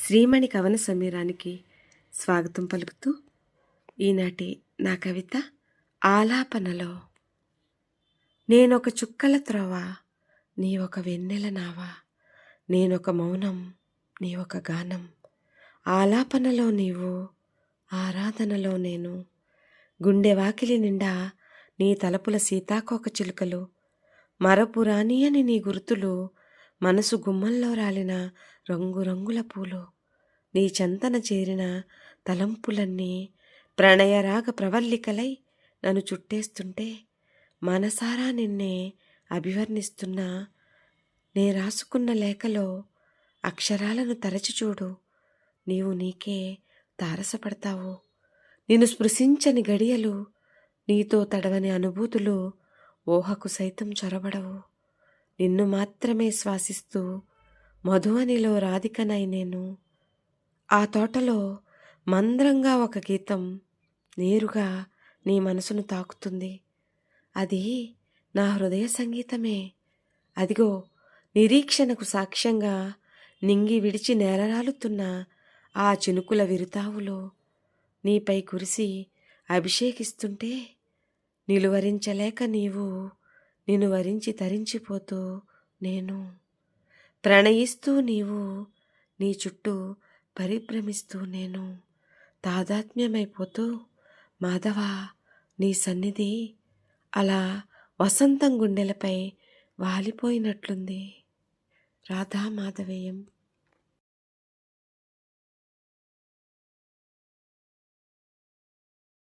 శ్రీమణి కవన సమీరానికి స్వాగతం పలుకుతూ ఈనాటి నా కవిత ఆలాపనలో. నేనొక చుక్కల త్రోవ, నీ ఒక వెన్నెల నావా, నేనొక మౌనం, నీ ఒక గానం, ఆలాపనలో నీవు, ఆరాధనలో నేను, గుండె వాకిలి నిండా నీ తలపుల సీతాకోక చిలుకలు, మరపురాని అని నీ గుర్తులు, మనసు గుమ్మంలో రాలిన రంగురంగుల పూలు, నీ చెంతన చేరిన తలంపులన్నీ ప్రణయరాగ ప్రవల్లికలై నన్ను చుట్టేస్తుంటే, మనసారా నిన్నే అభివర్ణిస్తున్నా. నే రాసుకున్న లేఖలో అక్షరాలను తరచి చూడు, నీవు నీకే తారసపడతావు. నిన్ను స్పృశించని గడియలు, నీతో తడవని అనుభూతులు ఊహకు సైతం చొరబడవు. నిన్ను మాత్రమే శ్వాసిస్తూ మధువనిలో రాధికనై నేను. ఆ తోటలో మంద్రంగా ఒక గీతం నేరుగా నీ మనసును తాకుతుంది. అది నా హృదయ సంగీతమే. అదిగో నిరీక్షణకు సాక్ష్యంగా నింగి విడిచి నేలరాలుతున్న ఆ చినుకుల విరుతావులో నీపై కురిసి అభిషేకిస్తుంటే, నిలువరించలేక నీవు, నిన్ను వరించి తరించిపోతూ నేను, ప్రణయిస్తూ నీవు, నీ చుట్టూ పరిభ్రమిస్తూ నేను, తాదాత్మ్యమైపోతూ మాధవా నీ సన్నిధి అలా వసంతం గుండెలపై వాలిపోయినట్లుంది. రాధా మాధవేయం.